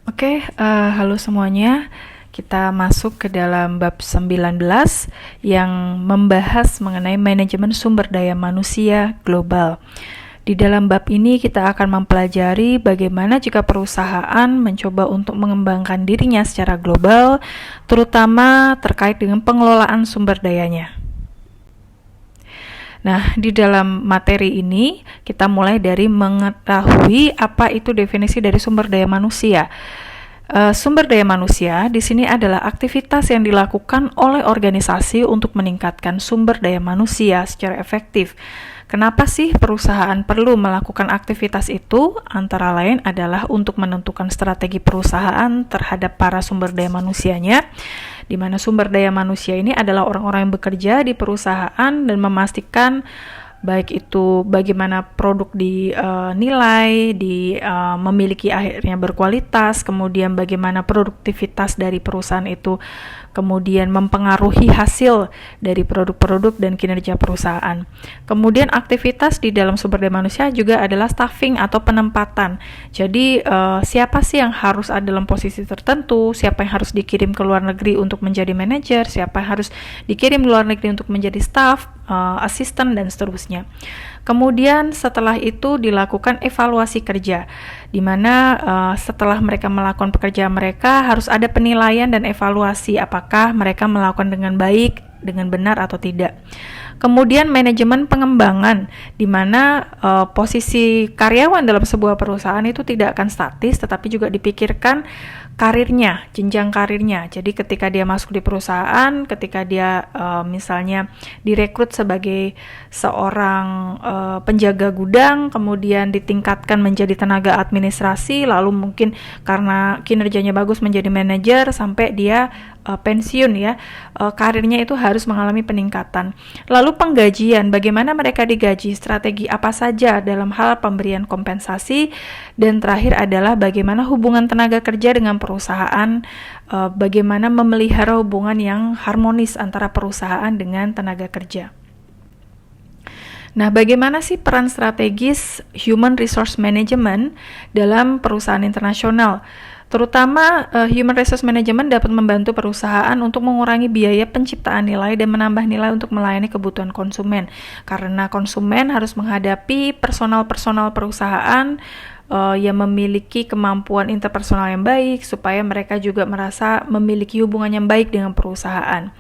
Halo semuanya. Kita masuk ke dalam bab 19 yang membahas mengenai manajemen sumber daya manusia global. Di dalam bab ini kita akan mempelajari bagaimana jika perusahaan mencoba untuk mengembangkan dirinya secara global, terutama terkait dengan pengelolaan sumber dayanya. Nah, di dalam materi ini kita mulai dari mengetahui apa itu definisi dari sumber daya manusia. Sumber daya manusia di sini adalah aktivitas yang dilakukan oleh organisasi untuk meningkatkan sumber daya manusia secara efektif. Kenapa sih perusahaan perlu melakukan aktivitas itu? Antara lain adalah untuk menentukan strategi perusahaan terhadap para sumber daya manusianya, di mana sumber daya manusia ini adalah orang-orang yang bekerja di perusahaan dan memastikan baik itu bagaimana produk dinilai, memiliki akhirnya berkualitas, kemudian bagaimana produktivitas dari perusahaan itu kemudian mempengaruhi hasil dari produk-produk dan kinerja perusahaan. Kemudian aktivitas di dalam sumber daya manusia juga adalah staffing atau penempatan. Jadi siapa sih yang harus ada dalam posisi tertentu, siapa yang harus dikirim ke luar negeri untuk menjadi manajer, siapa yang harus dikirim ke luar negeri untuk menjadi staff, asisten, dan seterusnya. Kemudian setelah itu dilakukan evaluasi kerja, di mana setelah mereka melakukan pekerjaan mereka harus ada penilaian dan evaluasi apakah mereka melakukan dengan baik, dengan benar atau tidak. Kemudian manajemen pengembangan, di mana posisi karyawan dalam sebuah perusahaan itu tidak akan statis, tetapi juga dipikirkan karirnya, jenjang karirnya. Jadi ketika dia masuk di perusahaan, ketika dia misalnya direkrut sebagai seorang penjaga gudang, kemudian ditingkatkan menjadi tenaga administrasi, lalu mungkin karena kinerjanya bagus menjadi manajer sampai dia pensiun ya, karirnya itu harus mengalami peningkatan. Lalu penggajian, bagaimana mereka digaji, strategi apa saja dalam hal pemberian kompensasi, dan terakhir adalah bagaimana hubungan tenaga kerja dengan perusahaan, bagaimana memelihara hubungan yang harmonis antara perusahaan dengan tenaga kerja. Nah, bagaimana sih peran strategis human resource management dalam perusahaan internasional? Terutama human resource management dapat membantu perusahaan untuk mengurangi biaya penciptaan nilai dan menambah nilai untuk melayani kebutuhan konsumen. Karena konsumen harus menghadapi personal perusahaan yang memiliki kemampuan interpersonal yang baik, supaya mereka juga merasa memiliki hubungan yang baik dengan perusahaan.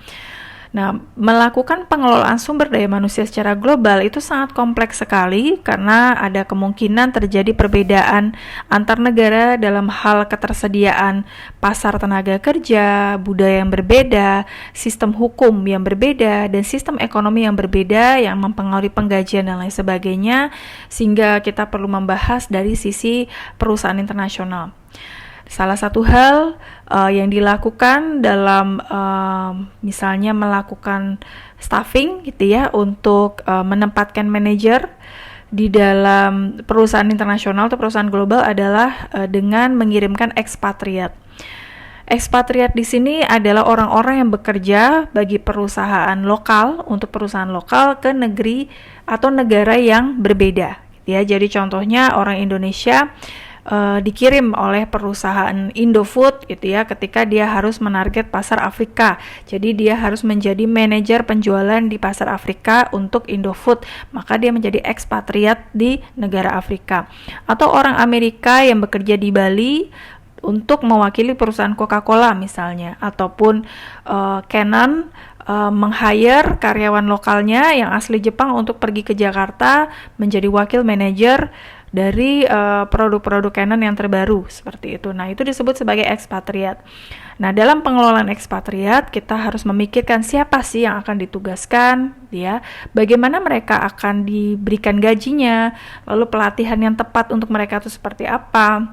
Nah, melakukan pengelolaan sumber daya manusia secara global itu sangat kompleks sekali karena ada kemungkinan terjadi perbedaan antar negara dalam hal ketersediaan pasar tenaga kerja, budaya yang berbeda, sistem hukum yang berbeda, dan sistem ekonomi yang berbeda yang mempengaruhi penggajian dan lain sebagainya, sehingga kita perlu membahas dari sisi perusahaan internasional. Salah satu hal yang dilakukan dalam misalnya melakukan staffing gitu ya untuk menempatkan manajer di dalam perusahaan internasional atau perusahaan global adalah dengan mengirimkan ekspatriat. Ekspatriat di sini adalah orang-orang yang bekerja bagi perusahaan lokal untuk perusahaan lokal ke negeri atau negara yang berbeda. Ya, jadi contohnya orang Indonesia dikirim oleh perusahaan Indofood gitu ya, ketika dia harus menarget pasar Afrika. Jadi dia harus menjadi manajer penjualan di pasar Afrika untuk Indofood, maka dia menjadi ekspatriat di negara Afrika. Atau orang Amerika yang bekerja di Bali untuk mewakili perusahaan Coca-Cola misalnya, ataupun Canon meng-hire karyawan lokalnya yang asli Jepang untuk pergi ke Jakarta menjadi wakil manajer dari produk-produk Canon yang terbaru seperti itu. Nah, itu disebut sebagai ekspatriat. Nah, dalam pengelolaan ekspatriat kita harus memikirkan siapa sih yang akan ditugaskan, ya, bagaimana mereka akan diberikan gajinya, lalu pelatihan yang tepat untuk mereka itu seperti apa,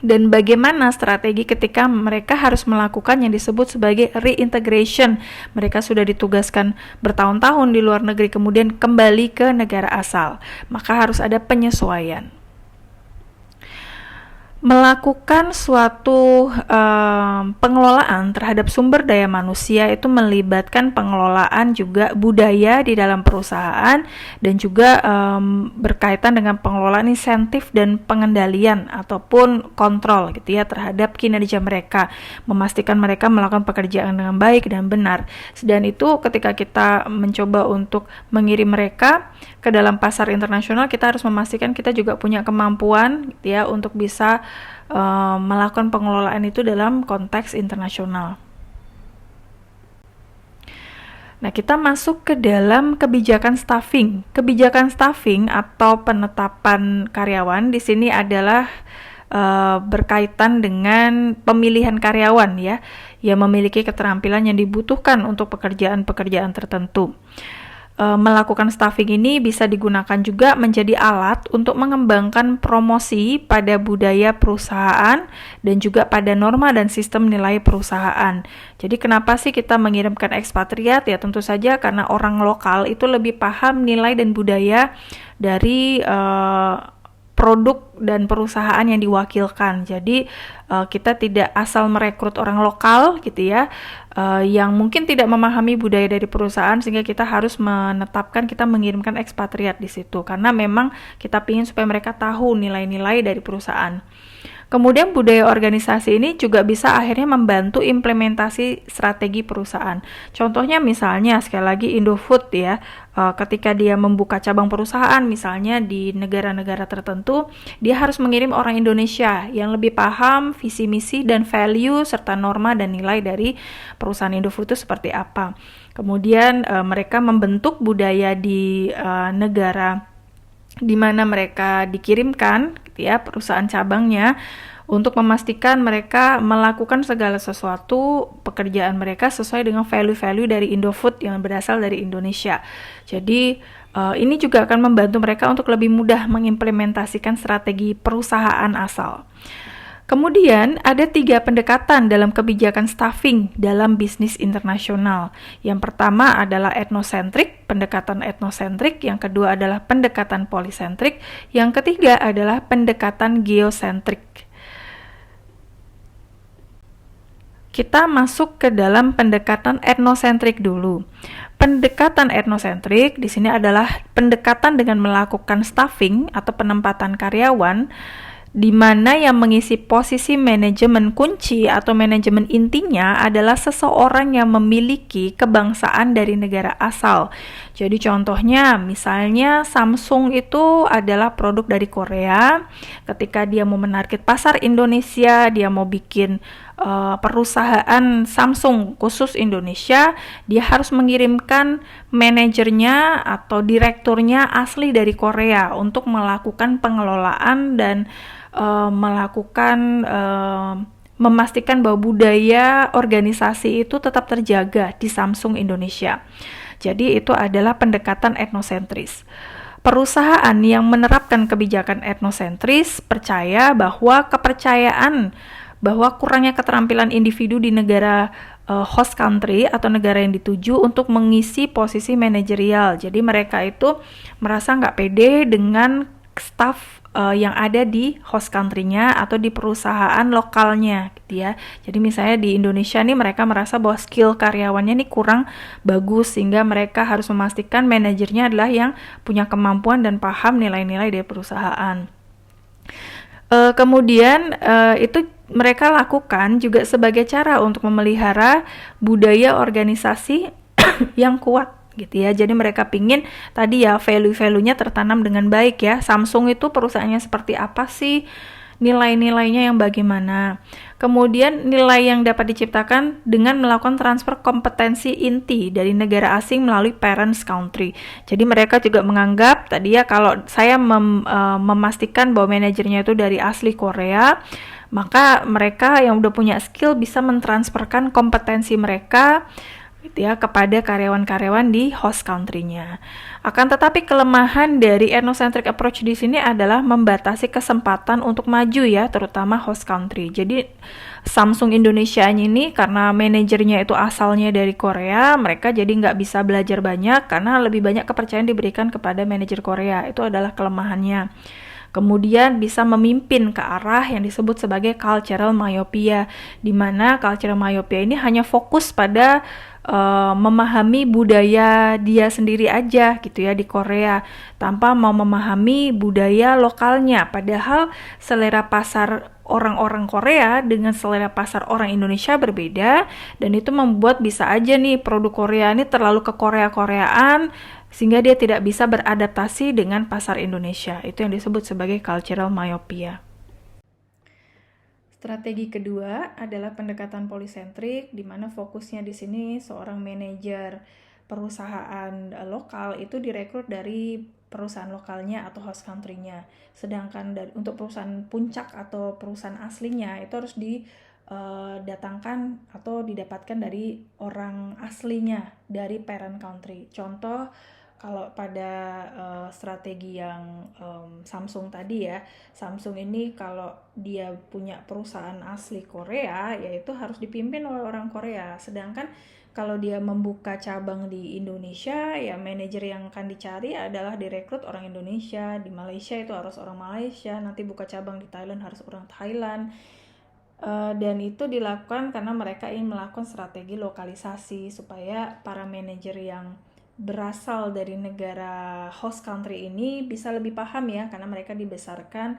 dan bagaimana strategi ketika mereka harus melakukan yang disebut sebagai reintegration. Mereka sudah ditugaskan bertahun-tahun di luar negeri, kemudian kembali ke negara asal, maka harus ada penyesuaian. Melakukan suatu pengelolaan terhadap sumber daya manusia itu melibatkan pengelolaan juga budaya di dalam perusahaan dan juga berkaitan dengan pengelolaan insentif dan pengendalian ataupun kontrol gitu ya terhadap kinerja mereka, memastikan mereka melakukan pekerjaan dengan baik dan benar. Dan itu ketika kita mencoba untuk mengirim mereka ke dalam pasar internasional, kita harus memastikan kita juga punya kemampuan gitu ya untuk bisa melakukan pengelolaan itu dalam konteks internasional. Nah, kita masuk ke dalam kebijakan staffing. Kebijakan staffing atau penetapan karyawan di sini adalah berkaitan dengan pemilihan karyawan ya, yang memiliki keterampilan yang dibutuhkan untuk pekerjaan-pekerjaan tertentu. Melakukan staffing ini bisa digunakan juga menjadi alat untuk mengembangkan promosi pada budaya perusahaan dan juga pada norma dan sistem nilai perusahaan. Jadi kenapa sih kita mengirimkan ekspatriat? Ya tentu saja karena orang lokal itu lebih paham nilai dan budaya dari produk dan perusahaan yang diwakilkan. Jadi kita tidak asal merekrut orang lokal gitu ya, yang mungkin tidak memahami budaya dari perusahaan, sehingga kita harus menetapkan kita mengirimkan ekspatriat di situ karena memang kita ingin supaya mereka tahu nilai-nilai dari perusahaan. Kemudian budaya organisasi ini juga bisa akhirnya membantu implementasi strategi perusahaan. Contohnya misalnya sekali lagi Indofood ya, ketika dia membuka cabang perusahaan misalnya di negara-negara tertentu, dia harus mengirim orang Indonesia yang lebih paham visi misi dan value serta norma dan nilai dari perusahaan Indofood itu seperti apa. Kemudian mereka membentuk budaya di negara di mana mereka dikirimkan gitu ya, perusahaan cabangnya, untuk memastikan mereka melakukan segala sesuatu pekerjaan mereka sesuai dengan value-value dari Indofood yang berasal dari Indonesia. Jadi ini juga akan membantu mereka untuk lebih mudah mengimplementasikan strategi perusahaan asal. Kemudian ada 3 pendekatan dalam kebijakan staffing dalam bisnis internasional. Yang pertama adalah etnosentrik, pendekatan etnosentrik. Yang kedua adalah pendekatan polisentrik. Yang ketiga adalah pendekatan geosentrik. Kita masuk ke dalam pendekatan etnosentrik dulu. Pendekatan etnosentrik di sini adalah pendekatan dengan melakukan staffing atau penempatan karyawan di mana yang mengisi posisi manajemen kunci atau manajemen intinya adalah seseorang yang memiliki kebangsaan dari negara asal. Jadi contohnya misalnya Samsung itu adalah produk dari Korea. Ketika dia mau menarget pasar Indonesia, dia mau bikin perusahaan Samsung khusus Indonesia, dia harus mengirimkan manajernya atau direkturnya asli dari Korea untuk melakukan pengelolaan dan memastikan bahwa budaya organisasi itu tetap terjaga di Samsung Indonesia. Jadi itu adalah pendekatan etnosentris. Perusahaan yang menerapkan kebijakan etnosentris percaya bahwa kurangnya keterampilan individu di negara host country atau negara yang dituju untuk mengisi posisi manajerial. Jadi mereka itu merasa nggak pede dengan staff yang ada di host country-nya atau di perusahaan lokalnya gitu ya. Jadi misalnya di Indonesia nih mereka merasa bahwa skill karyawannya nih kurang bagus, sehingga mereka harus memastikan manajernya adalah yang punya kemampuan dan paham nilai-nilai dari perusahaan. Kemudian itu mereka lakukan juga sebagai cara untuk memelihara budaya organisasi yang kuat gitu ya. Jadi mereka pingin tadi ya value-value-nya tertanam dengan baik ya. Samsung itu perusahaannya seperti apa sih? Nilai-nilainya yang bagaimana? Kemudian nilai yang dapat diciptakan dengan melakukan transfer kompetensi inti dari negara asing melalui parents country. Jadi mereka juga menganggap tadi ya, kalau saya memastikan bahwa manajernya itu dari asli Korea, maka mereka yang udah punya skill bisa mentransferkan kompetensi mereka gitu ya kepada karyawan-karyawan di host country-nya. Akan tetapi kelemahan dari ethnocentric approach di sini adalah membatasi kesempatan untuk maju ya, terutama host country. Jadi Samsung Indonesia ini karena manajernya itu asalnya dari Korea, mereka jadi nggak bisa belajar banyak karena lebih banyak kepercayaan diberikan kepada manajer Korea. Itu adalah kelemahannya. Kemudian bisa memimpin ke arah yang disebut sebagai cultural myopia, di mana cultural myopia ini hanya fokus pada memahami budaya dia sendiri aja gitu ya di Korea, tanpa mau memahami budaya lokalnya. Padahal selera pasar orang-orang Korea dengan selera pasar orang Indonesia berbeda, dan itu membuat bisa aja nih produk Korea ini terlalu ke Korea-Koreaan sehingga dia tidak bisa beradaptasi dengan pasar Indonesia. Itu yang disebut sebagai cultural myopia. Strategi kedua adalah pendekatan polisentrik, di mana fokusnya di sini seorang manajer perusahaan lokal itu direkrut dari perusahaan lokalnya atau host country-nya. Sedangkan untuk perusahaan puncak atau perusahaan aslinya itu harus didatangkan atau didapatkan dari orang aslinya dari parent country. Contoh, kalau pada strategi yang Samsung tadi ya, Samsung ini kalau dia punya perusahaan asli Korea, yaitu harus dipimpin oleh orang Korea. Sedangkan kalau dia membuka cabang di Indonesia, ya manajer yang akan dicari adalah direkrut orang Indonesia. Di Malaysia itu harus orang Malaysia, nanti buka cabang di Thailand harus orang Thailand. Dan itu dilakukan karena mereka ingin melakukan strategi lokalisasi supaya para manajer yang berasal dari negara host country ini bisa lebih paham ya, karena mereka dibesarkan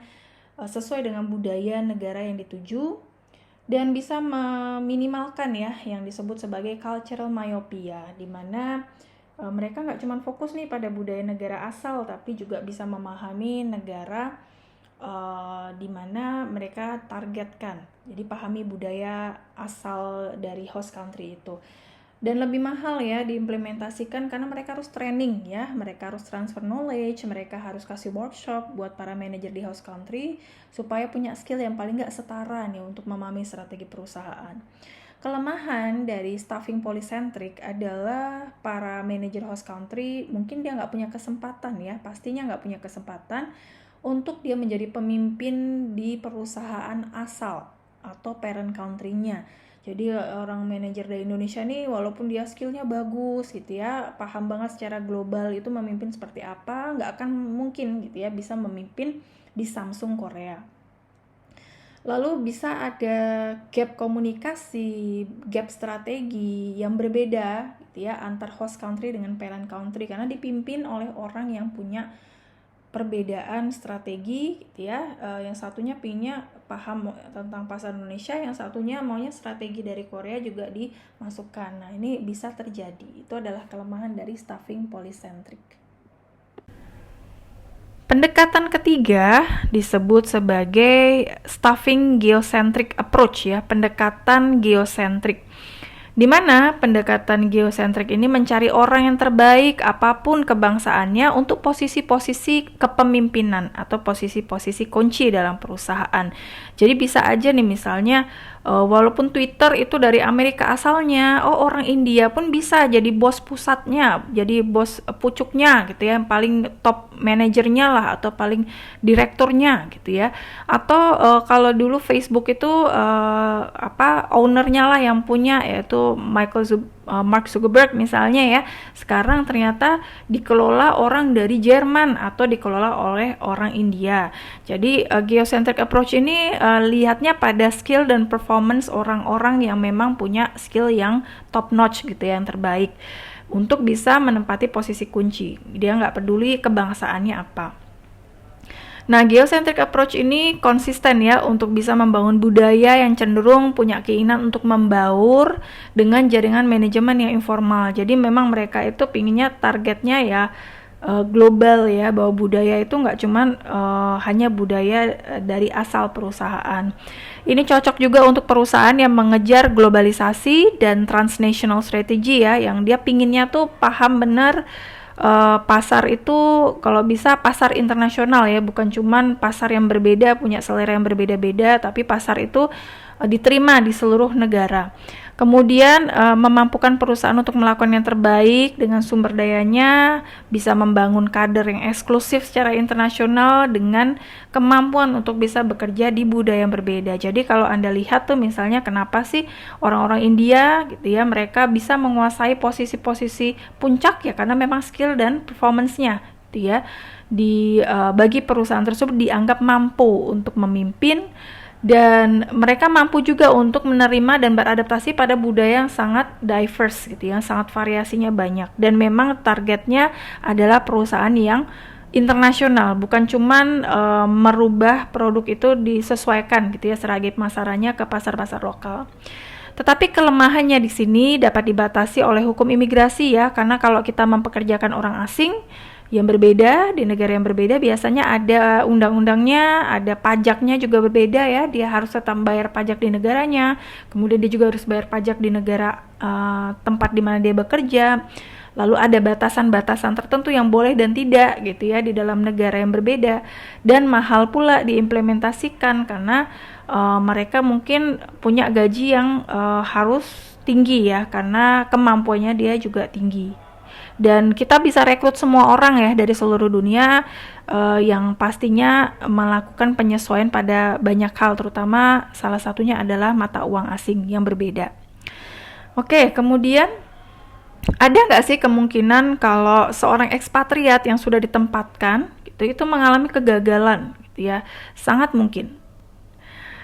sesuai dengan budaya negara yang dituju, dan bisa meminimalkan ya yang disebut sebagai cultural myopia, di mana mereka nggak cuma fokus nih pada budaya negara asal, tapi juga bisa memahami negara di mana mereka targetkan. Jadi pahami budaya asal dari host country itu. Dan lebih mahal ya diimplementasikan karena mereka harus training ya, mereka harus transfer knowledge, mereka harus kasih workshop buat para manajer di host country supaya punya skill yang paling nggak setara nih untuk memahami strategi perusahaan. Kelemahan dari staffing polycentric adalah para manajer host country mungkin dia nggak punya kesempatan ya, pastinya nggak punya kesempatan untuk dia menjadi pemimpin di perusahaan asal atau parent country-nya. Jadi orang manajer dari Indonesia nih walaupun dia skillnya bagus gitu ya, paham banget secara global itu memimpin seperti apa, nggak akan mungkin gitu ya bisa memimpin di Samsung Korea. Lalu bisa ada gap komunikasi, gap strategi yang berbeda gitu ya antar host country dengan parent country karena dipimpin oleh orang yang punya perbedaan strategi gitu ya. Yang satunya pinginnya paham tentang pasar Indonesia, yang satunya maunya strategi dari Korea juga dimasukkan. Nah, ini bisa terjadi. Itu adalah kelemahan dari staffing polycentric. Pendekatan ketiga disebut sebagai staffing geocentric approach ya, pendekatan geocentric. Di mana pendekatan geosentrik ini mencari orang yang terbaik apapun kebangsaannya untuk posisi-posisi kepemimpinan atau posisi-posisi kunci dalam perusahaan. Jadi bisa aja nih misalnya walaupun Twitter itu dari Amerika asalnya, orang India pun bisa jadi bos pusatnya, jadi bos pucuknya gitu ya, yang paling top manajernya lah atau paling direkturnya gitu ya. Atau kalau dulu Facebook itu ownernya lah yang punya, yaitu Mark Zuckerberg misalnya ya, sekarang ternyata dikelola orang dari Jerman atau dikelola oleh orang India. Jadi geocentric approach ini lihatnya pada skill dan performance orang-orang yang memang punya skill yang top notch gitu ya, yang terbaik untuk bisa menempati posisi kunci. Dia nggak peduli kebangsaannya apa. Nah, geocentric approach ini konsisten ya untuk bisa membangun budaya yang cenderung punya keinginan untuk membaur dengan jaringan manajemen yang informal. Jadi memang mereka itu pinginnya targetnya ya global ya, bahwa budaya itu nggak cuman hanya budaya dari asal perusahaan. Ini cocok juga untuk perusahaan yang mengejar globalisasi dan transnational strategy ya, yang dia pinginnya tuh paham benar pasar itu kalau bisa pasar internasional ya, bukan cuman pasar yang berbeda, punya selera yang berbeda-beda, tapi pasar itu diterima di seluruh negara. Kemudian memampukan perusahaan untuk melakukan yang terbaik dengan sumber dayanya, bisa membangun kader yang eksklusif secara internasional dengan kemampuan untuk bisa bekerja di budaya yang berbeda. Jadi kalau Anda lihat tuh misalnya kenapa sih orang-orang India gitu ya, mereka bisa menguasai posisi-posisi puncak ya karena memang skill dan performance-nya gitu ya. Bagi perusahaan tersebut dianggap mampu untuk memimpin, dan mereka mampu juga untuk menerima dan beradaptasi pada budaya yang sangat diverse gitu, yang sangat variasinya banyak, dan memang targetnya adalah perusahaan yang internasional, bukan cuman merubah produk itu disesuaikan gitu ya seragam masarannya ke pasar-pasar lokal. Tetapi kelemahannya di sini dapat dibatasi oleh hukum imigrasi ya, karena kalau kita mempekerjakan orang asing yang berbeda di negara yang berbeda, biasanya ada undang-undangnya, ada pajaknya juga berbeda ya. Dia harus tetap bayar pajak di negaranya, kemudian dia juga harus bayar pajak di negara tempat di mana dia bekerja. Lalu ada batasan-batasan tertentu yang boleh dan tidak gitu ya di dalam negara yang berbeda, dan mahal pula diimplementasikan karena mereka mungkin punya gaji yang harus tinggi ya, karena kemampuannya dia juga tinggi. Dan kita bisa rekrut semua orang ya dari seluruh dunia, yang pastinya melakukan penyesuaian pada banyak hal, terutama salah satunya adalah mata uang asing yang berbeda. Oke, kemudian ada nggak sih kemungkinan kalau seorang ekspatriat yang sudah ditempatkan itu mengalami kegagalan gitu ya? Sangat mungkin.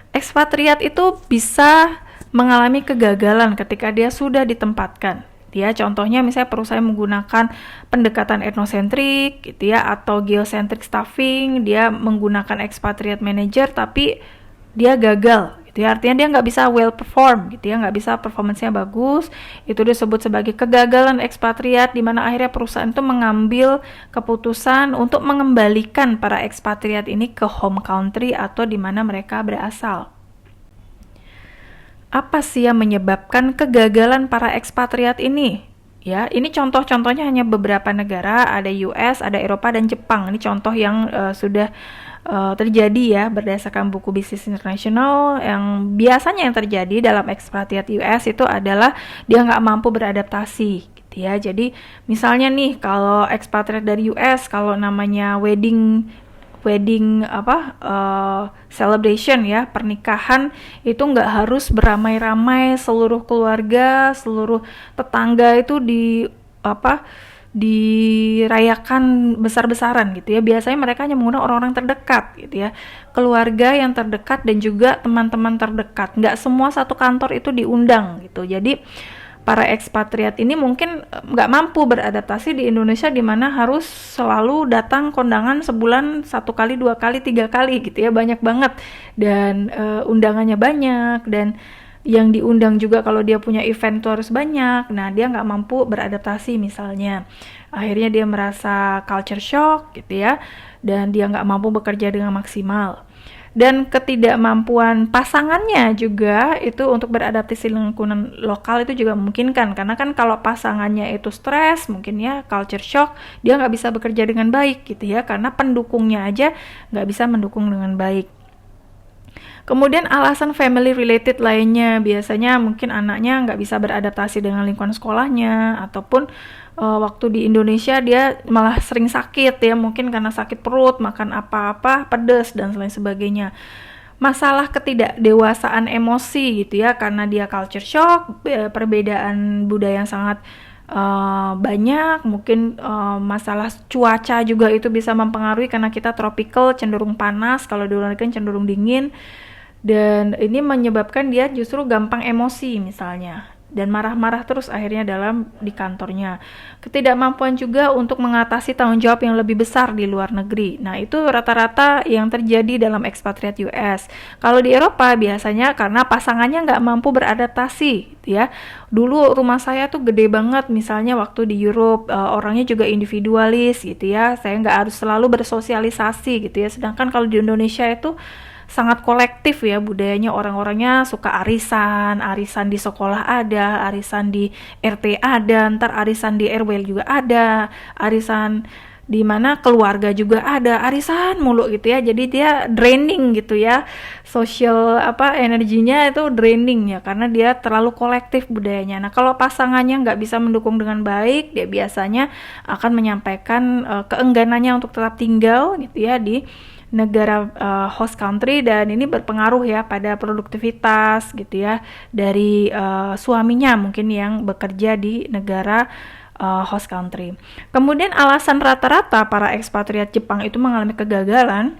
Ekspatriat itu bisa mengalami kegagalan ketika dia sudah ditempatkan. Ya, contohnya misalnya perusahaan menggunakan pendekatan etnosentrik gitu ya, atau geosentrik staffing, dia menggunakan expatriate manager tapi dia gagal gitu ya, artinya dia nggak bisa well perform gitu ya, nggak bisa performance-nya bagus. Itu disebut sebagai kegagalan ekspatriat, di mana akhirnya perusahaan itu mengambil keputusan untuk mengembalikan para ekspatriat ini ke home country atau di mana mereka berasal. Apa sih yang menyebabkan kegagalan para ekspatriat ini? Ya, ini contoh-contohnya hanya beberapa negara, ada US, ada Eropa, dan Jepang. Ini contoh yang sudah terjadi ya berdasarkan buku bisnis internasional. Yang biasanya yang terjadi dalam ekspatriat US itu adalah dia nggak mampu beradaptasi gitu ya. Jadi misalnya nih, kalau ekspatriat dari US, kalau namanya wedding celebration ya, pernikahan itu nggak harus beramai-ramai, seluruh keluarga, seluruh tetangga itu dirayakan besar-besaran gitu ya. Biasanya mereka hanya menggunakan orang-orang terdekat gitu ya, keluarga yang terdekat dan juga teman-teman terdekat. Nggak semua satu kantor itu diundang gitu. Jadi para ekspatriat ini mungkin nggak mampu beradaptasi di Indonesia, di mana harus selalu datang kondangan sebulan 1 kali, 2 kali, 3 kali gitu ya, banyak banget, dan undangannya banyak, dan yang diundang juga kalau dia punya event itu harus banyak. Nah, dia nggak mampu beradaptasi misalnya, akhirnya dia merasa culture shock gitu ya, dan dia nggak mampu bekerja dengan maksimal. Dan ketidakmampuan pasangannya juga itu untuk beradaptasi lingkungan lokal itu juga memungkinkan, karena kan kalau pasangannya itu stres, mungkin ya culture shock, dia nggak bisa bekerja dengan baik gitu ya, karena pendukungnya aja nggak bisa mendukung dengan baik. Kemudian alasan family related lainnya, biasanya mungkin anaknya nggak bisa beradaptasi dengan lingkungan sekolahnya, ataupun waktu di Indonesia dia malah sering sakit ya, mungkin karena sakit perut, makan apa-apa pedas dan lain sebagainya. Masalah ketidakdewasaan emosi gitu ya, karena dia culture shock, perbedaan budaya yang sangat banyak, mungkin masalah cuaca juga itu bisa mempengaruhi, karena kita tropical cenderung panas, kalau di luar negeri cenderung dingin, dan ini menyebabkan dia justru gampang emosi misalnya, dan marah-marah terus akhirnya di kantornya. Ketidakmampuan juga untuk mengatasi tanggung jawab yang lebih besar di luar negeri. Nah, itu rata-rata yang terjadi dalam ekspatriat US. Kalau di Eropa biasanya karena pasangannya nggak mampu beradaptasi ya. Dulu rumah saya tuh gede banget, misalnya waktu di Europe, orangnya juga individualis gitu ya, saya nggak harus selalu bersosialisasi gitu ya. Sedangkan kalau di Indonesia itu sangat kolektif ya budayanya, orang-orangnya suka arisan di sekolah ada, arisan di RT ada, ntar arisan di RW juga ada, arisan di mana keluarga juga ada, arisan mulu gitu ya. Jadi dia draining gitu ya, social energinya itu draining ya, karena dia terlalu kolektif budayanya. Nah, kalau pasangannya nggak bisa mendukung dengan baik, dia biasanya akan menyampaikan keengganannya untuk tetap tinggal gitu ya di negara host country, dan ini berpengaruh ya pada produktivitas gitu ya dari suaminya mungkin yang bekerja di negara host country. Kemudian alasan rata-rata para ekspatriat Jepang itu mengalami kegagalan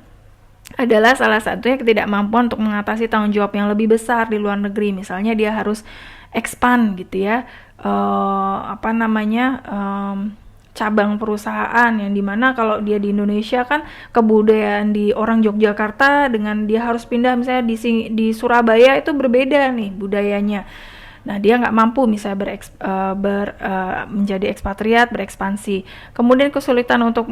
adalah salah satunya ketidakmampuan untuk mengatasi tanggung jawab yang lebih besar di luar negeri. Misalnya dia harus expand gitu ya, cabang perusahaan, yang dimana kalau dia di Indonesia kan kebudayaan di orang Yogyakarta dengan dia harus pindah misalnya di Surabaya itu berbeda nih budayanya. Nah, dia nggak mampu misalnya menjadi ekspatriat, berekspansi. Kemudian kesulitan untuk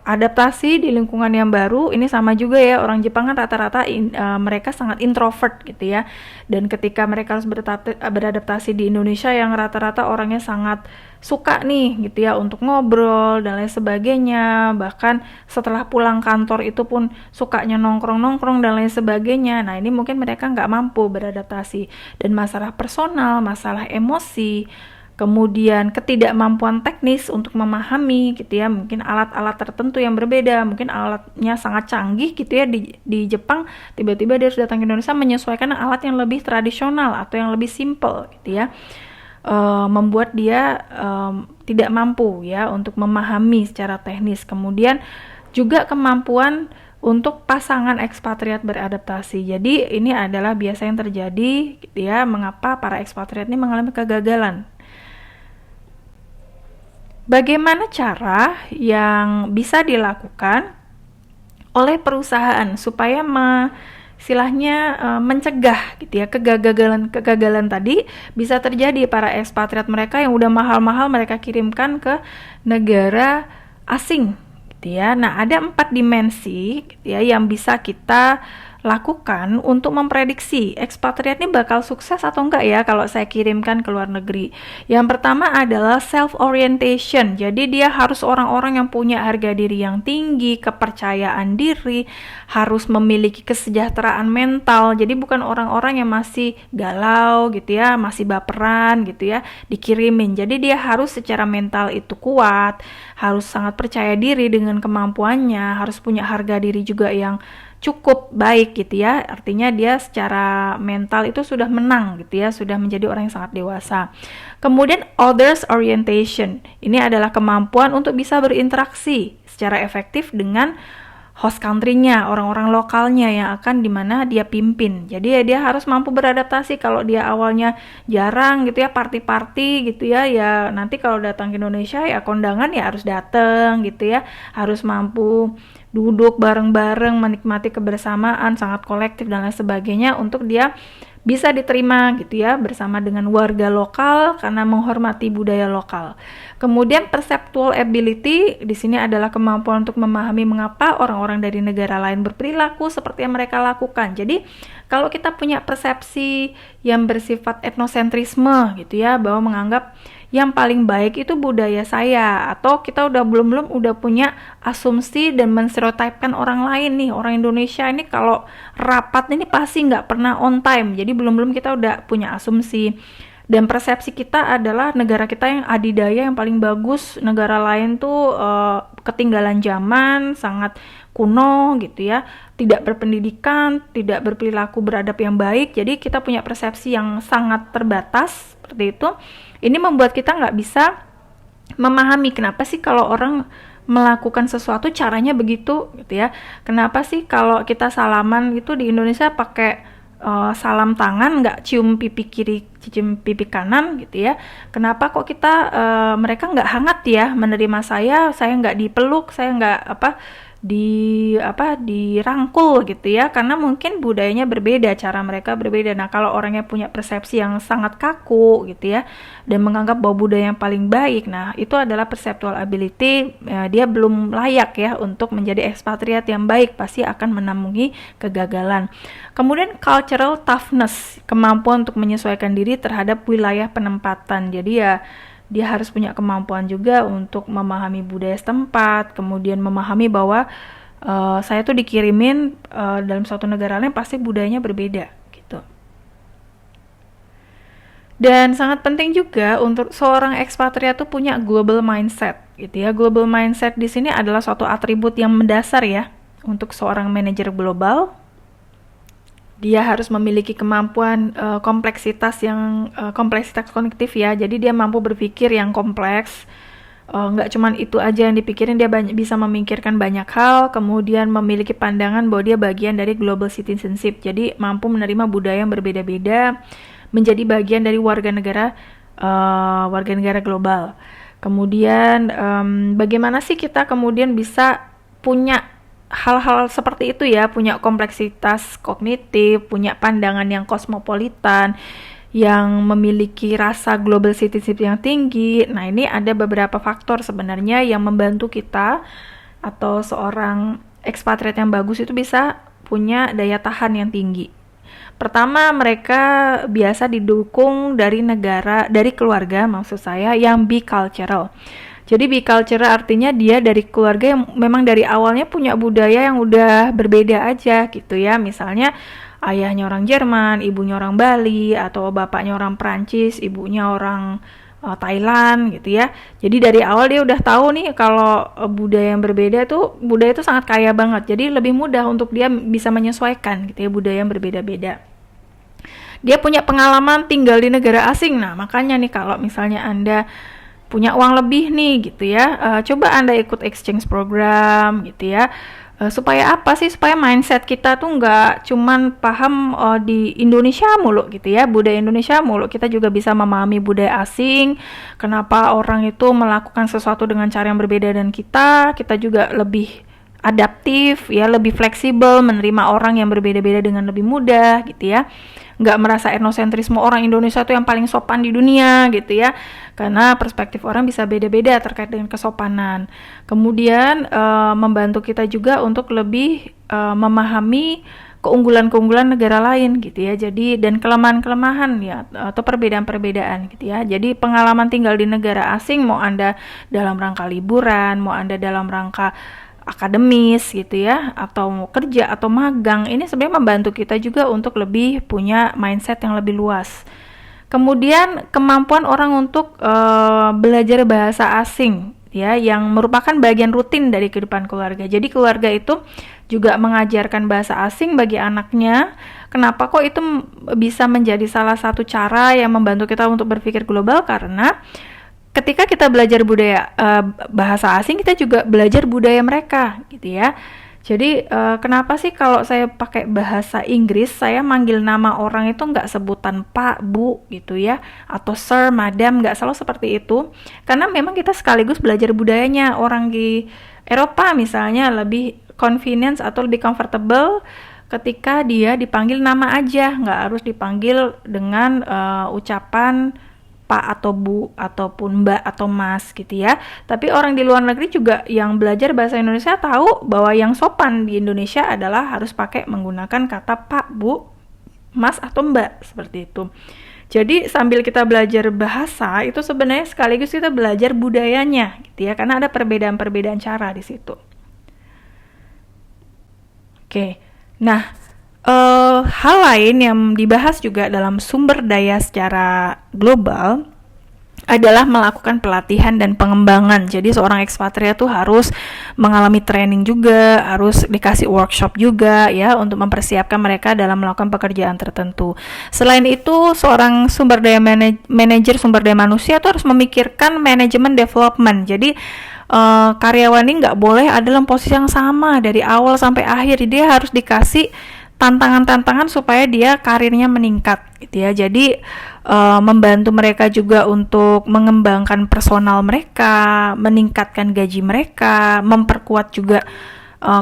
adaptasi di lingkungan yang baru, ini sama juga ya, orang Jepang kan rata-rata mereka sangat introvert gitu ya, dan ketika mereka harus beradaptasi di Indonesia yang rata-rata orangnya sangat suka nih gitu ya untuk ngobrol dan lain sebagainya, bahkan setelah pulang kantor itu pun sukanya nongkrong-nongkrong dan lain sebagainya. Nah, ini mungkin mereka nggak mampu beradaptasi, dan masalah personal, masalah emosi, kemudian ketidakmampuan teknis untuk memahami gitu ya, mungkin alat-alat tertentu yang berbeda, mungkin alatnya sangat canggih gitu ya di Jepang, tiba-tiba dia harus datang ke Indonesia menyesuaikan alat yang lebih tradisional atau yang lebih simple gitu ya, membuat dia tidak mampu ya untuk memahami secara teknis. Kemudian juga kemampuan untuk pasangan ekspatriat beradaptasi. Jadi ini adalah biasa yang terjadi gitu ya, mengapa para ekspatriat ini mengalami kegagalan. Bagaimana cara yang bisa dilakukan oleh perusahaan supaya mencegah gitu ya kegagalan tadi bisa terjadi para ekspatriat mereka yang udah mahal-mahal mereka kirimkan ke negara asing gitu ya. Nah, ada 4 dimensi gitu ya yang bisa kita lakukan untuk memprediksi ekspatriat ini bakal sukses atau enggak ya kalau saya kirimkan ke luar negeri. Yang pertama adalah self-orientation. Jadi dia harus orang-orang yang punya harga diri yang tinggi, kepercayaan diri, harus memiliki kesejahteraan mental. Jadi bukan orang-orang yang masih galau gitu ya, masih baperan gitu ya, dikirimin. Jadi dia harus secara mental itu kuat, harus sangat percaya diri dengan kemampuannya, harus punya harga diri juga yang cukup baik gitu ya, artinya dia secara mental itu sudah menang gitu ya, sudah menjadi orang yang sangat dewasa. Kemudian others orientation, ini adalah kemampuan untuk bisa berinteraksi secara efektif dengan host country-nya, orang-orang lokalnya yang akan dimana dia pimpin. Jadi ya dia harus mampu beradaptasi. Kalau dia awalnya jarang gitu ya, party-party gitu ya, ya nanti kalau datang ke Indonesia ya kondangan ya harus datang gitu ya, harus mampu duduk bareng-bareng, menikmati kebersamaan, sangat kolektif dan lain sebagainya untuk dia bisa diterima gitu ya bersama dengan warga lokal karena menghormati budaya lokal. Kemudian perceptual ability di sini adalah kemampuan untuk memahami mengapa orang-orang dari negara lain berperilaku seperti yang mereka lakukan. Jadi kalau kita punya persepsi yang bersifat etnosentrisme gitu ya, bahwa menganggap yang paling baik itu budaya saya, atau kita belum udah punya asumsi dan menstereotipkan orang lain nih, orang Indonesia ini kalau rapat ini pasti nggak pernah on time. Jadi belum kita udah punya asumsi dan persepsi kita adalah negara kita yang adidaya, yang paling bagus, negara lain tuh ketinggalan zaman, sangat kuno gitu ya, tidak berpendidikan, tidak berperilaku beradab yang baik. Jadi kita punya persepsi yang sangat terbatas seperti itu. Ini membuat kita nggak bisa memahami kenapa sih kalau orang melakukan sesuatu caranya begitu gitu ya. Kenapa sih kalau kita salaman gitu di Indonesia pakai salam tangan, nggak cium pipi kiri, cium pipi kanan gitu ya. Kenapa kok kita mereka nggak hangat ya menerima saya nggak dipeluk, saya nggak dirangkul gitu ya, karena mungkin budayanya berbeda, cara mereka berbeda. Nah, kalau orangnya punya persepsi yang sangat kaku gitu ya dan menganggap bahwa budaya yang paling baik, nah itu adalah perceptual ability, dia belum layak ya untuk menjadi ekspatriat yang baik, pasti akan menemui kegagalan. Kemudian cultural toughness, kemampuan untuk menyesuaikan diri terhadap wilayah penempatan. Jadi ya dia harus punya kemampuan juga untuk memahami budaya setempat, kemudian memahami bahwa saya tuh dikirimin dalam suatu negara lain pasti budayanya berbeda gitu. Dan sangat penting juga untuk seorang ekspatriat tuh punya global mindset gitu ya. Global mindset di sini adalah suatu atribut yang mendasar ya untuk seorang manajer global. Dia harus memiliki kemampuan kompleksitas kognitif ya. Jadi dia mampu berpikir yang kompleks. Nggak cuman itu aja yang dipikirin, dia bisa memikirkan banyak hal, kemudian memiliki pandangan bahwa dia bagian dari global citizenship. Jadi mampu menerima budaya yang berbeda-beda, menjadi bagian dari warga negara global. Kemudian bagaimana sih kita kemudian bisa punya hal-hal seperti itu ya, punya kompleksitas kognitif, punya pandangan yang kosmopolitan, yang memiliki rasa global citizenship yang tinggi. Nah, ini ada beberapa faktor sebenarnya yang membantu kita atau seorang ekspatriat yang bagus itu bisa punya daya tahan yang tinggi. Pertama, mereka biasa didukung dari keluarga maksud saya, yang bicultural. Jadi bicultural artinya dia dari keluarga yang memang dari awalnya punya budaya yang udah berbeda aja gitu ya. Misalnya ayahnya orang Jerman, ibunya orang Bali, atau bapaknya orang Prancis, ibunya orang Thailand gitu ya. Jadi dari awal dia udah tahu nih kalau budaya yang berbeda budaya itu sangat kaya banget. Jadi lebih mudah untuk dia bisa menyesuaikan gitu ya, budaya yang berbeda-beda. Dia punya pengalaman tinggal di negara asing. Nah, makanya nih kalau misalnya Anda punya uang lebih nih gitu ya, coba Anda ikut exchange program gitu ya. Supaya apa sih? Supaya mindset kita tuh nggak cuman paham di Indonesia mulu gitu ya, budaya Indonesia mulu. Kita juga bisa memahami budaya asing, kenapa orang itu melakukan sesuatu dengan cara yang berbeda dan kita juga lebih adaptif ya, lebih fleksibel, menerima orang yang berbeda-beda dengan lebih mudah gitu ya. Nggak merasa etnosentrisme orang Indonesia tuh yang paling sopan di dunia gitu ya, karena perspektif orang bisa beda-beda terkait dengan kesopanan. Kemudian membantu kita juga untuk lebih memahami keunggulan-keunggulan negara lain gitu ya. Jadi dan kelemahan-kelemahan ya atau perbedaan-perbedaan gitu ya. Jadi pengalaman tinggal di negara asing, mau Anda dalam rangka liburan, mau Anda dalam rangka akademis gitu ya, atau kerja atau magang, ini sebenarnya membantu kita juga untuk lebih punya mindset yang lebih luas. Kemudian kemampuan orang untuk belajar bahasa asing ya, yang merupakan bagian rutin dari kehidupan keluarga. Jadi keluarga itu juga mengajarkan bahasa asing bagi anaknya. Kenapa kok itu bisa menjadi salah satu cara yang membantu kita untuk berpikir global? Karena ketika kita belajar bahasa asing, kita juga belajar budaya mereka gitu ya. Jadi kenapa sih kalau saya pakai bahasa Inggris, saya manggil nama orang itu nggak sebutan Pak, Bu gitu ya, atau Sir, Madam, nggak selalu seperti itu. Karena memang kita sekaligus belajar budayanya. Orang di Eropa misalnya lebih convenience atau lebih comfortable ketika dia dipanggil nama aja, nggak harus dipanggil dengan ucapan Pak atau Bu ataupun Mbak atau Mas gitu ya. Tapi orang di luar negeri juga yang belajar bahasa Indonesia tahu bahwa yang sopan di Indonesia adalah harus pakai menggunakan kata Pak, Bu, Mas atau Mbak seperti itu. Jadi sambil kita belajar bahasa itu sebenarnya sekaligus kita belajar budayanya gitu ya, karena ada perbedaan-perbedaan cara di situ. Oke. Nah, hal lain yang dibahas juga dalam sumber daya secara global adalah melakukan pelatihan dan pengembangan. Jadi seorang ekspatriat tuh harus mengalami training juga, harus dikasih workshop juga ya untuk mempersiapkan mereka dalam melakukan pekerjaan tertentu. Selain itu, seorang manajer sumber daya manusia tuh harus memikirkan manajemen development. Jadi karyawan ini nggak boleh ada dalam posisi yang sama dari awal sampai akhir. Dia harus dikasih tantangan-tantangan supaya dia karirnya meningkat gitu ya. Jadi membantu mereka juga untuk mengembangkan personal mereka, meningkatkan gaji mereka, memperkuat juga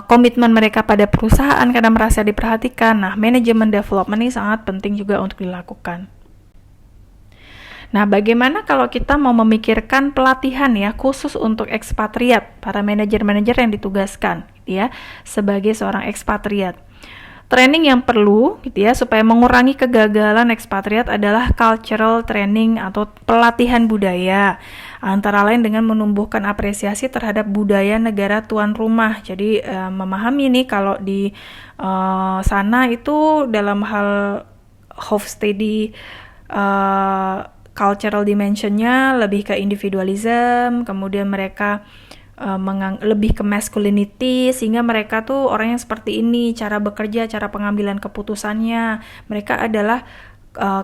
komitmen mereka pada perusahaan karena merasa diperhatikan. Nah, manajemen development ini sangat penting juga untuk dilakukan. Nah, bagaimana kalau kita mau memikirkan pelatihan ya khusus untuk ekspatriat, para manajer-manajer yang ditugaskan gitu ya sebagai seorang ekspatriat. Training yang perlu gitu ya supaya mengurangi kegagalan ekspatriat adalah cultural training atau pelatihan budaya, antara lain dengan menumbuhkan apresiasi terhadap budaya negara tuan rumah. Jadi memahami nih kalau di sana itu dalam hal Hofstede cultural dimensionnya lebih ke individualism, kemudian mereka lebih ke masculinity, sehingga mereka tuh orang yang seperti ini, cara bekerja, cara pengambilan keputusannya, mereka adalah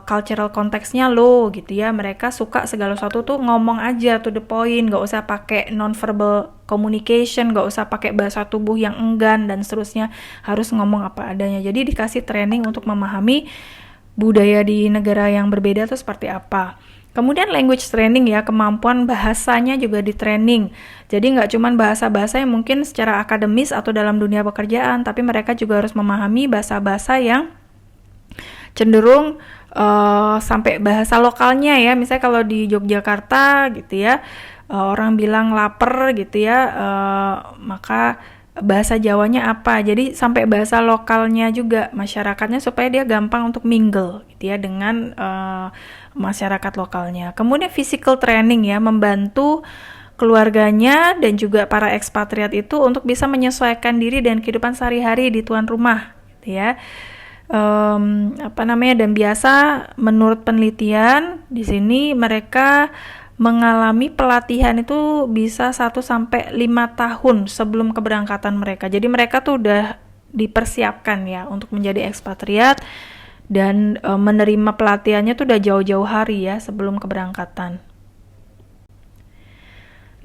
cultural konteksnya low gitu ya, mereka suka segala sesuatu tuh ngomong aja to the point, gak usah pakai non-verbal communication, gak usah pakai bahasa tubuh yang enggan dan seterusnya, harus ngomong apa adanya. Jadi dikasih training untuk memahami budaya di negara yang berbeda tuh seperti apa. Kemudian language training ya, kemampuan bahasanya juga di training. Jadi nggak cuma bahasa-bahasa yang mungkin secara akademis atau dalam dunia pekerjaan, tapi mereka juga harus memahami bahasa-bahasa yang cenderung sampai bahasa lokalnya ya. Misalnya kalau di Yogyakarta gitu ya, orang bilang lapar gitu ya, maka bahasa Jawanya apa. Jadi sampai bahasa lokalnya juga masyarakatnya, supaya dia gampang untuk mingle gitu ya dengan masyarakat lokalnya. Kemudian physical training ya, membantu keluarganya dan juga para ekspatriat itu untuk bisa menyesuaikan diri dan kehidupan sehari-hari di tuan rumah gitu ya. Dan biasa menurut penelitian di sini mereka mengalami pelatihan itu bisa 1-5 tahun sebelum keberangkatan mereka. Jadi mereka tuh udah dipersiapkan ya untuk menjadi ekspatriat, dan menerima pelatihannya tuh udah jauh-jauh hari ya sebelum keberangkatan.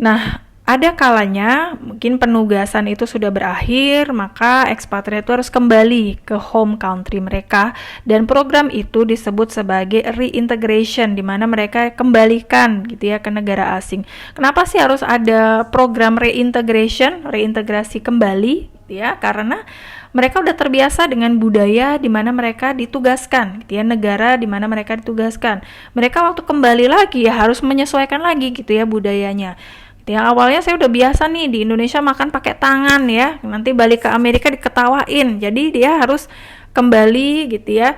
Nah, ada kalanya mungkin penugasan itu sudah berakhir, maka ekspatriat itu harus kembali ke home country mereka, dan program itu disebut sebagai reintegration, di mana mereka kembalikan gitu ya ke negara asing. Kenapa sih harus ada program reintegration, reintegrasi kembali gitu ya? Karena mereka udah terbiasa dengan budaya di mana mereka ditugaskan gitu ya, negara di mana mereka ditugaskan. Mereka waktu kembali lagi ya harus menyesuaikan lagi gitu ya budayanya. Yang awalnya saya udah biasa nih di Indonesia makan pakai tangan ya, nanti balik ke Amerika diketawain. Jadi dia harus kembali gitu ya,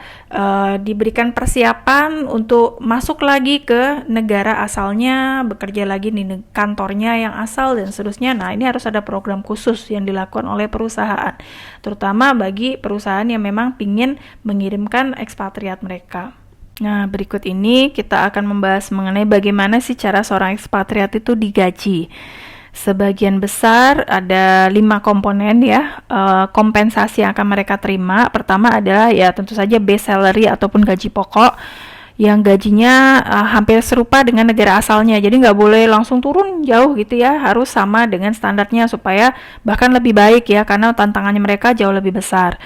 diberikan persiapan untuk masuk lagi ke negara asalnya, bekerja lagi di kantornya yang asal dan seterusnya. Nah, ini harus ada program khusus yang dilakukan oleh perusahaan, terutama bagi perusahaan yang memang ingin mengirimkan ekspatriat mereka. Nah, berikut ini kita akan membahas mengenai bagaimana sih cara seorang ekspatriat itu digaji. Sebagian besar ada 5 komponen ya, kompensasi yang akan mereka terima. Pertama adalah ya tentu saja base salary ataupun gaji pokok, yang gajinya hampir serupa dengan negara asalnya. Jadi nggak boleh langsung turun jauh gitu ya, harus sama dengan standarnya supaya bahkan lebih baik ya, karena tantangannya mereka jauh lebih besar.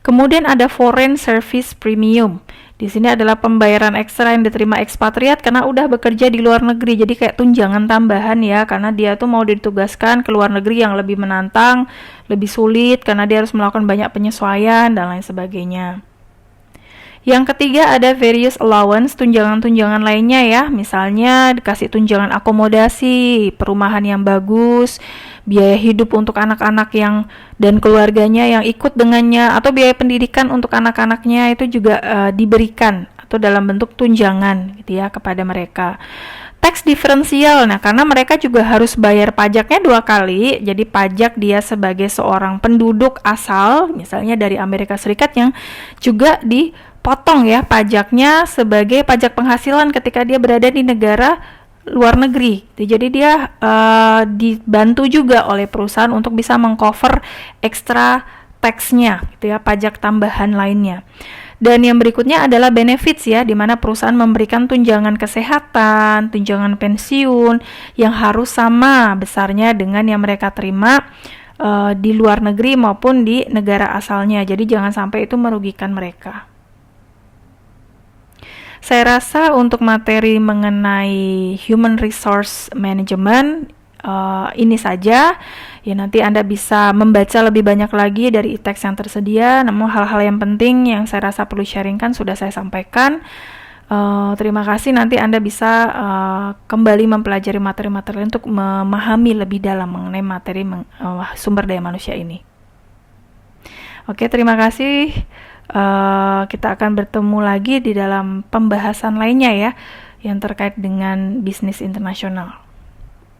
Kemudian ada foreign service premium. Di sini adalah pembayaran ekstra yang diterima ekspatriat karena udah bekerja di luar negeri. Jadi kayak tunjangan tambahan ya, karena dia tuh mau ditugaskan ke luar negeri yang lebih menantang, lebih sulit, karena dia harus melakukan banyak penyesuaian dan lain sebagainya. Yang ketiga ada various allowance, tunjangan-tunjangan lainnya ya. Misalnya dikasih tunjangan akomodasi, perumahan yang bagus, biaya hidup untuk anak-anak yang dan keluarganya yang ikut dengannya, atau biaya pendidikan untuk anak-anaknya itu juga diberikan atau dalam bentuk tunjangan gitu ya kepada mereka. Tax diferensial, nah karena mereka juga harus bayar pajaknya 2 kali, jadi pajak dia sebagai seorang penduduk asal, misalnya dari Amerika Serikat, yang juga dipotong ya pajaknya sebagai pajak penghasilan ketika dia berada di negara luar negeri. Jadi dia dibantu juga oleh perusahaan untuk bisa mengcover ekstra tax-nya gitu ya, pajak tambahan lainnya. Dan yang berikutnya adalah benefits ya, di mana perusahaan memberikan tunjangan kesehatan, tunjangan pensiun yang harus sama besarnya dengan yang mereka terima di luar negeri maupun di negara asalnya. Jadi jangan sampai itu merugikan mereka. Saya rasa untuk materi mengenai human resource management ini saja. Ya, nanti Anda bisa membaca lebih banyak lagi dari teks yang tersedia. Namun hal-hal yang penting yang saya rasa perlu sharingkan sudah saya sampaikan. Terima kasih. Nanti Anda bisa kembali mempelajari materi-materi untuk memahami lebih dalam mengenai materi sumber daya manusia ini. Oke, terima kasih. Kita akan bertemu lagi di dalam pembahasan lainnya ya, yang terkait dengan bisnis internasional.